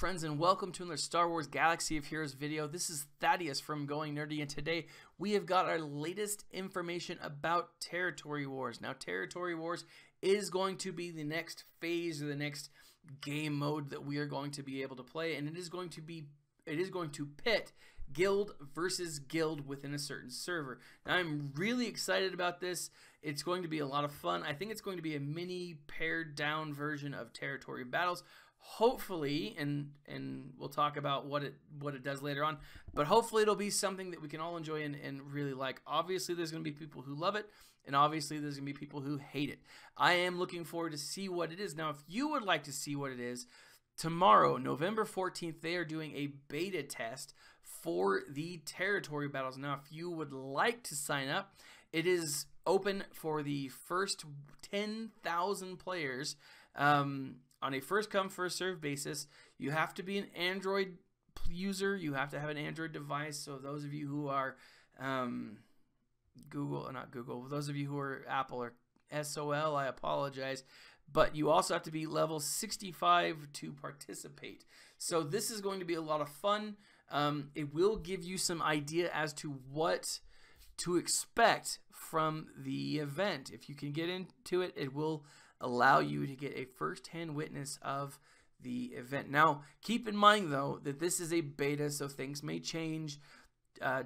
friends, and welcome to another Star Wars Galaxy of Heroes video. This is Thaddeus from Going Nerdy, and today we have got our latest information about Territory Wars. Now, Territory Wars is going to be the next phase or the next game mode that we are going to be able to play, and it is going to pit guild versus guild within a certain server. Now, I'm really excited about this. It's going to be a lot of fun. I think it's going to be a mini pared down version of Territory Battles. Hopefully, and we'll talk about what it does later on, but hopefully it'll be something that we can all enjoy and really like. Obviously, there's going to be people who love it, and obviously there's going to be people who hate it. I am looking forward to see what it is. Now, if you would like to see what it is, tomorrow, November 14th, they are doing a beta test for the Territory Battles. Now, if you would like to sign up, it is open for the first 10,000 players, on a first-come, first-served basis. You have to be an Android user. You have to have an Android device. So those of you who are those of you who are Apple or SOL, I apologize. But you also have to be level 65 to participate. So this is going to be a lot of fun. It will give you some idea as to what to expect from the event. If you can get into it, it will allow you to get a first-hand witness of the event. Now, keep in mind, though, that this is a beta, so things may change,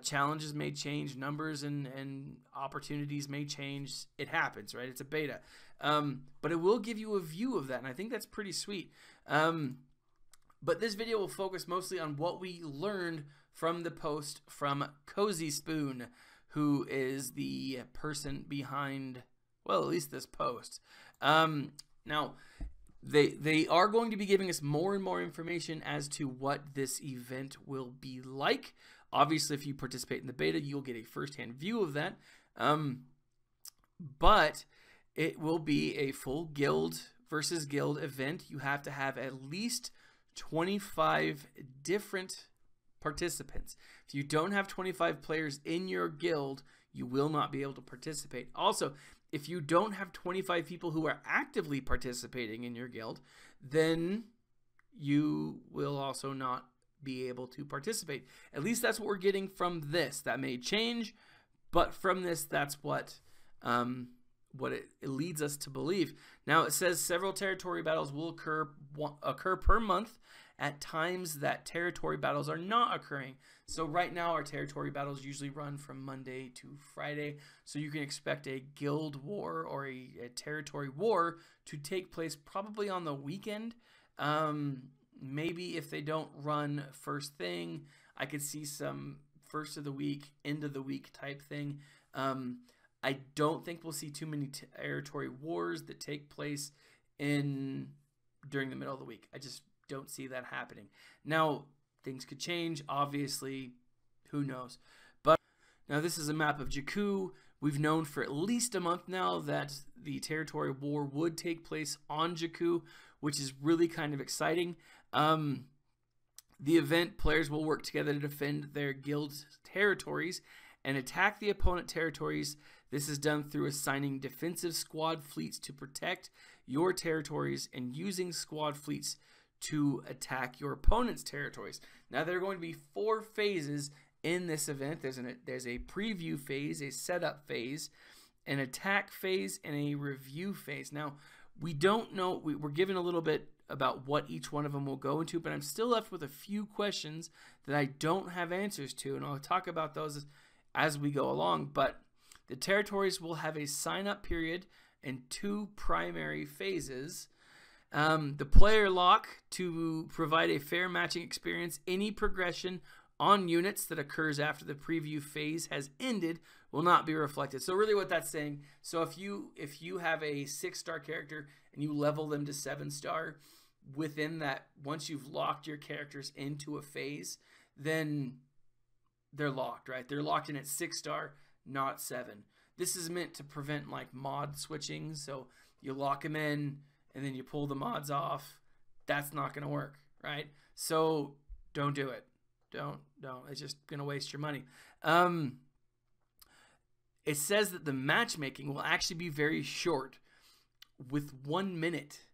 challenges may change, numbers and opportunities may change. It happens, right? It's a beta. But it will give you a view of that, and I think that's pretty sweet. But this video will focus mostly on what we learned from the post from Cozy Spoon, who is the person behind, well, at least this post. Now, they are going to be giving us more and more information as to what this event will be like. Obviously, if you participate in the beta, you'll get a first-hand view of that. But it will be a full guild versus guild event. You have to have at least 25 different participants. If you don't have 25 players in your guild, you will not be able to participate. Also, if you don't have 25 people who are actively participating in your guild, then you will also not be able to participate. At least that's what we're getting from this. That may change, but from this, that's what it leads us to believe. Now, it says several territory battles will occur per month at times that territory battles are not occurring. So right now our territory battles usually run from Monday to Friday. So you can expect a guild war or a territory war to take place probably on the weekend. Maybe if they don't run first thing, I could see some first of the week, end of the week type thing. I don't think we'll see too many territory wars that take place during the middle of the week. I just don't see that happening. Now, things could change, obviously, who knows. But now this is a map of Jakku. We've known for at least a month now that the territory war would take place on Jakku, which is really kind of exciting. The event, players will work together to defend their guild's territories and attack the opponent territories. This is done through assigning defensive squad fleets to protect your territories and using squad fleets to attack your opponent's territories. Now, there are going to be 4 phases in this event. There's a preview phase, a setup phase, an attack phase, and a review phase. Now, we don't know. We're given a little bit about what each one of them will go into, but I'm still left with a few questions that I don't have answers to, and I'll talk about those as we go along. But the territories will have a sign-up period and 2 primary phases. The player lock to provide a fair matching experience. Any progression on units that occurs after the preview phase has ended will not be reflected. So really what that's saying, so if you have a 6-star character and you level them to 7-star, within that, once you've locked your characters into a phase, then they're locked, right? They're locked in at 6-star, not 7. This is meant to prevent like mod switching. So you lock them in and then you pull the mods off. That's not going to work, right? So don't do it. Don't. It's just going to waste your money. It says that the matchmaking will actually be very short, with 1 minute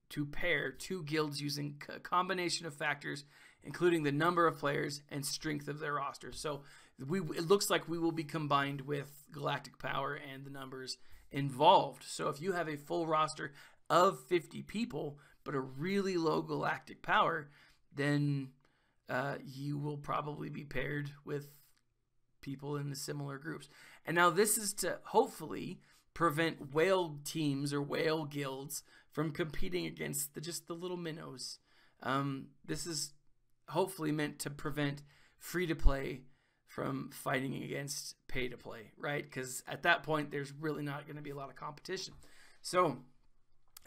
to pair two guilds using a combination of factors, including the number of players and strength of their roster. So it looks like we will be combined with galactic power and the numbers involved. So if you have a full roster of 50 people, but a really low galactic power, then you will probably be paired with people in the similar groups. And now this is to hopefully prevent whale teams or whale guilds from competing against just the little minnows. This is hopefully meant to prevent free-to-play from fighting against pay-to-play, right? Because at that point, there's really not going to be a lot of competition. So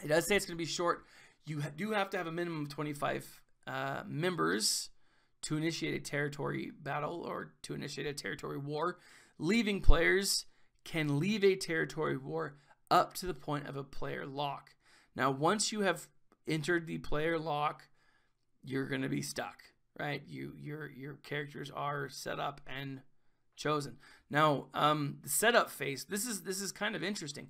it does say it's going to be short. You do have to have a minimum of 25 members to initiate a territory battle or to initiate a territory war. Leaving players can leave a territory war up to the point of a player lock. Now, once you have entered the player lock, you're going to be stuck, right? Your characters are set up and chosen. Now, the setup phase, this is kind of interesting.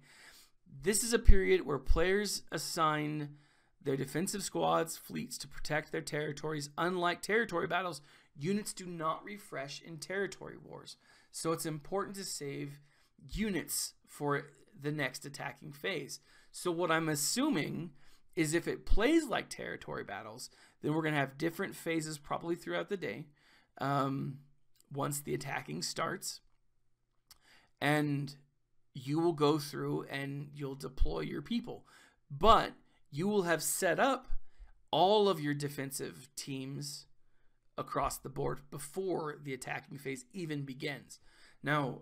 This is a period where players assign their defensive squads, fleets to protect their territories. Unlike territory battles, units do not refresh in territory wars. So it's important to save units for the next attacking phase. So what I'm assuming is if it plays like territory battles, then we're going to have different phases probably throughout the day once the attacking starts. And you will go through and you'll deploy your people. But you will have set up all of your defensive teams across the board before the attacking phase even begins. Now,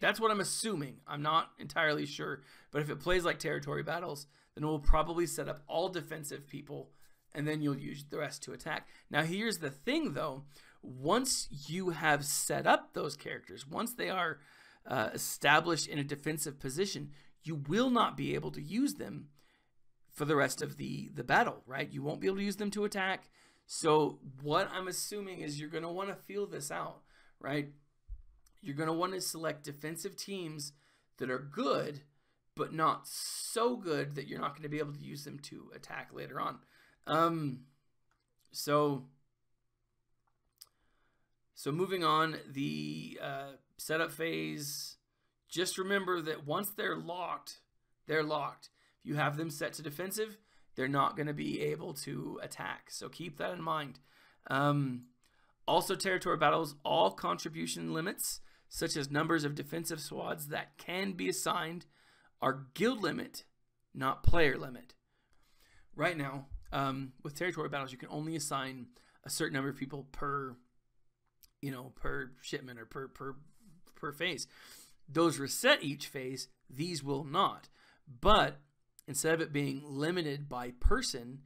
that's what I'm assuming. I'm not entirely sure. But if it plays like territory battles, then we'll probably set up all defensive people, and then you'll use the rest to attack. Now, here's the thing, though. Once you have set up those characters, once they are established in a defensive position, you will not be able to use them for the rest of the battle, right? You won't be able to use them to attack. So what I'm assuming is you're going to want to feel this out, right? You're going to want to select defensive teams that are good, but not so good that you're not going to be able to use them to attack later on. So moving on, the setup phase, just remember that once they're locked, they're locked. If you have them set to defensive, they're not going to be able to attack. So keep that in mind. Also, territory battles, all contribution limits, such as numbers of defensive squads that can be assigned, are guild limit, not player limit. Right now, with territory battles, you can only assign a certain number of people per shipment or per phase. Those reset each phase. These will not. But instead of it being limited by person,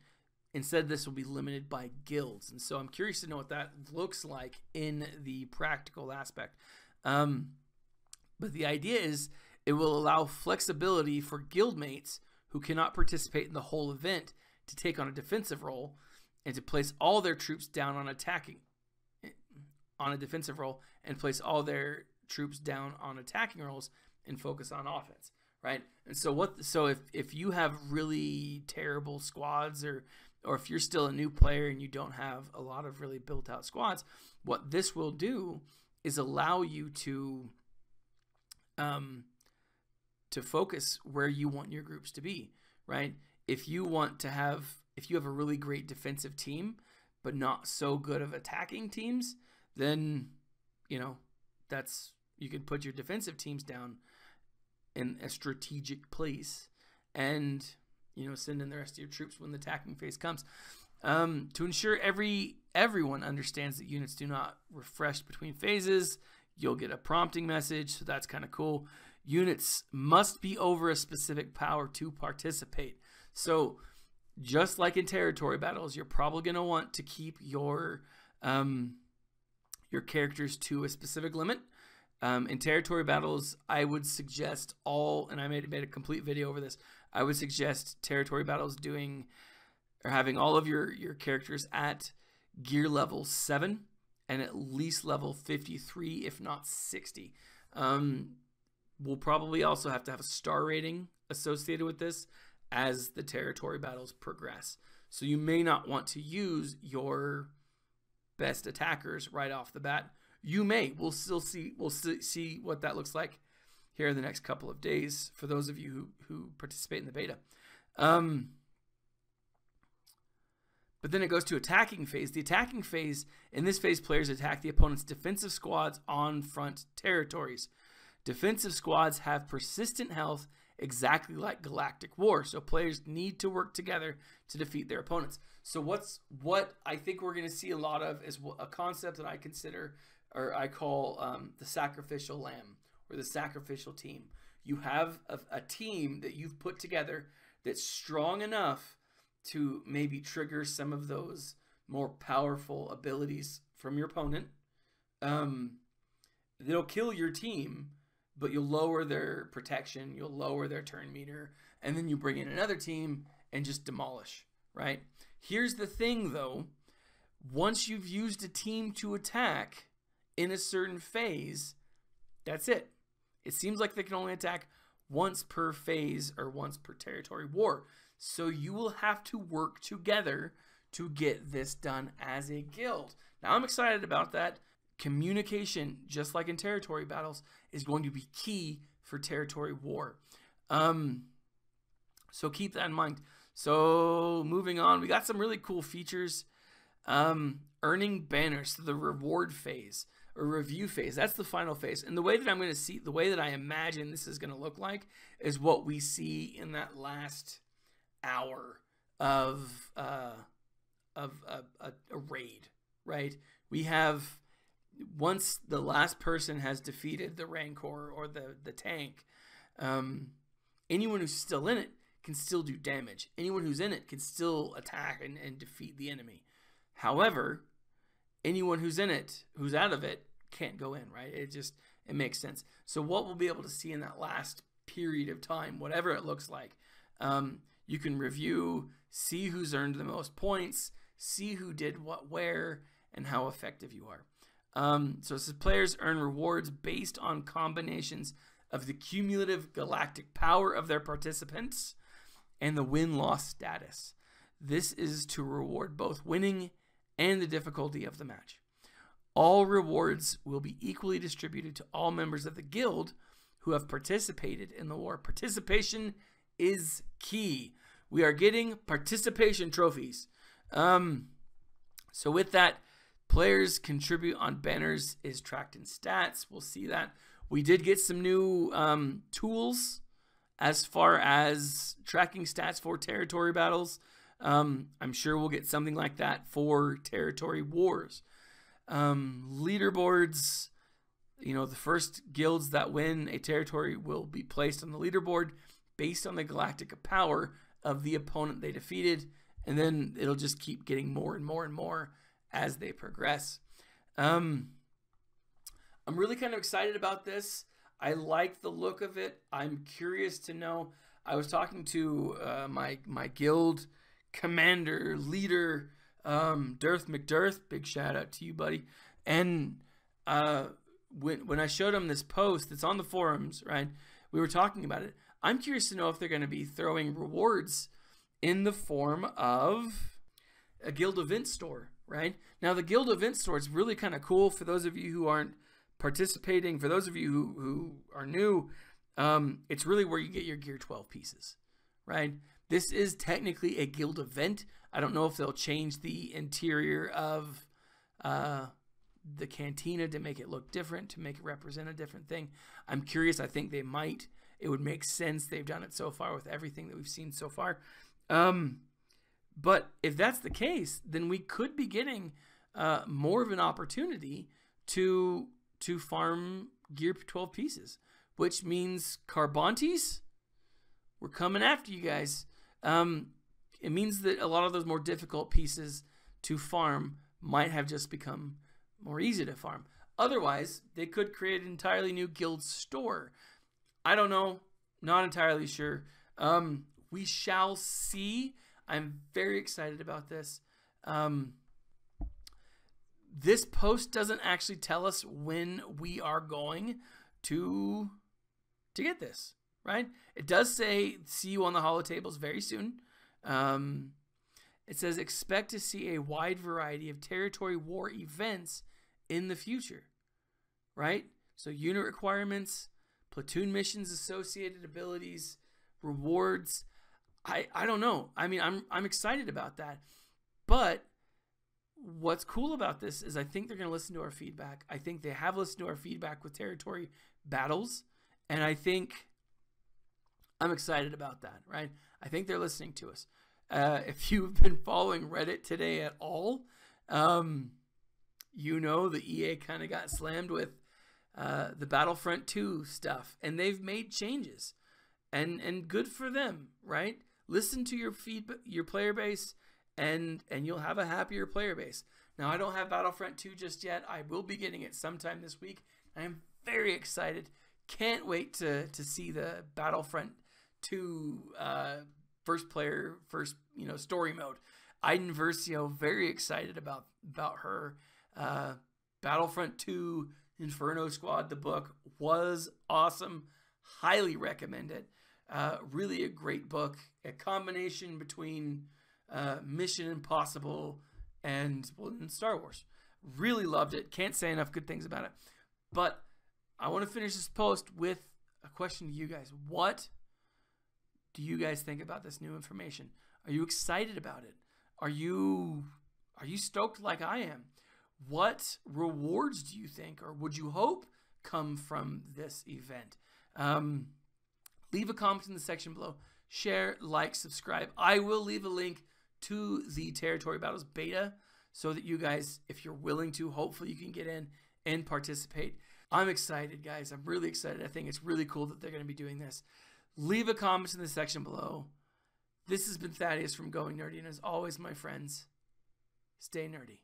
instead this will be limited by guilds. And so I'm curious to know what that looks like in the practical aspect. But the idea is it will allow flexibility for guildmates who cannot participate in the whole event to take on a defensive role and to place all their troops down on a defensive role and place all their troops down on attacking roles and focus on offense, right? And so if you have really terrible squads or if you're still a new player and you don't have a lot of really built out squads, what this will do is allow you to focus where you want your groups to be, right? If you have a really great defensive team, but not so good of attacking teams, then, you could put your defensive teams down in a strategic place and, send in the rest of your troops when the attacking phase comes. To ensure everyone understands that units do not refresh between phases, you'll get a prompting message, so that's kind of cool. Units must be over a specific power to participate. So just like in territory battles, you're probably going to want to keep your characters to a specific limit. In territory battles, I would suggest and I made a complete video over this, I would suggest territory battles having all of your characters at gear level 7 and at least level 53, if not 60. We'll probably also have to have a star rating associated with this. as the territory battles progress. So you may not want to use your best attackers right off the bat. You may. We'll see what that looks like here in the next couple of days for those of you who participate in the beta. But then it goes to attacking phase. The attacking phase, in this phase, players attack the opponent's defensive squads on front territories. Defensive squads have persistent health exactly like Galactic War, so players need to work together to defeat their opponents. So what I think we're going to see a lot of is a concept that I consider, or I call the sacrificial lamb, or the sacrificial team. You have a team that you've put together that's strong enough to maybe trigger some of those more powerful abilities from your opponent. They'll kill your team, but you'll lower their protection, you'll lower their turn meter, and then you bring in another team and just demolish, right? Here's the thing, though. Once you've used a team to attack in a certain phase, that's it. It seems like they can only attack once per phase or once per territory war. So you will have to work together to get this done as a guild. Now, I'm excited about that. Communication, just like in territory battles, is going to be key for territory war. So keep that in mind. So moving on, we got some really cool features. Earning banners, so the reward phase or review phase. That's the final phase. And the way that I'm going to see, the way that I imagine this is going to look like is what we see in that last hour of a raid, right? We have, once the last person has defeated the Rancor or the tank, anyone who's still in it can still do damage. Anyone who's in it can still attack and defeat the enemy. However, anyone who's in it, who's out of it, can't go in, right? It makes sense. So what we'll be able to see in that last period of time, whatever it looks like, you can review, see who's earned the most points, see who did what where, and how effective you are. So it says players earn rewards based on combinations of the cumulative galactic power of their participants and the win-loss status. This is to reward both winning and the difficulty of the match. All rewards will be equally distributed to all members of the guild who have participated in the war. Participation is key. We are getting participation trophies. So with that, players contribute on banners is tracked in stats. We'll see that. We did get some new tools as far as tracking stats for territory battles. I'm sure we'll get something like that for territory wars. Leaderboards, you know, the first guilds that win a territory will be placed on the leaderboard based on the galactic power of the opponent they defeated, and then it'll just keep getting more and more and more as they progress. I'm really kind of excited about this. I like the look of it. I'm curious to know. I was talking to my guild commander, leader, Dirth McDirth. Big shout out to you, buddy. And when I showed him this post that's on the forums, right, we were talking about it. I'm curious to know if they're going to be throwing rewards in the form of a guild event store, right? Now, the guild event store is really kind of cool for those of you who aren't participating. For those of you who are new, it's really where you get your Gear 12 pieces, right? This is technically a guild event. I don't know if they'll change the interior of the cantina to make it look different, to make it represent a different thing. I'm curious. I think they might. It would make sense. They've done it so far with everything that we've seen so far. But if that's the case, then we could be getting more of an opportunity to farm Gear 12 pieces, which means Carbontes, we're coming after you guys. It means that a lot of those more difficult pieces to farm might have just become more easy to farm. Otherwise, they could create an entirely new guild store. I don't know. Not entirely sure. We shall see. I'm very excited about this. This post doesn't actually tell us when we are going to get this. right? It does say, see you on the holotables very soon. It says, expect to see a wide variety of territory war events in the future, right? So unit requirements, platoon missions, associated abilities, rewards. I don't know. I mean, I'm excited about that. But what's cool about this is I think they're going to listen to our feedback. I think they have listened to our feedback with territory battles. And I think I'm excited about that, right? I think they're listening to us. If you've been following Reddit today at all, you know the EA kind of got slammed with the Battlefront 2 stuff. And they've made changes. And good for them, right? Listen to your player base, and you'll have a happier player base. Now, I don't have Battlefront 2 just yet. I will be getting it sometime this week. I am very excited. Can't wait to see the Battlefront 2 first story mode. Iden Versio, very excited about her. Battlefront 2 Inferno Squad, the book, was awesome. Highly recommend it. Really a great book. A combination between Mission Impossible and Star Wars. Really loved it. Can't say enough good things about it. But I want to finish this post with a question to you guys. What do you guys think about this new information? Are you excited about it? Are you stoked like I am? What rewards do you think, or would you hope, come from this event? Leave a comment in the section below. Share, like, subscribe. I will leave a link to the Territory Battles beta so that you guys, if you're willing to, hopefully you can get in and participate. I'm excited, guys. I'm really excited. I think it's really cool that they're going to be doing this. Leave a comment in the section below. This has been Thaddeus from Going Nerdy, and as always, my friends, stay nerdy.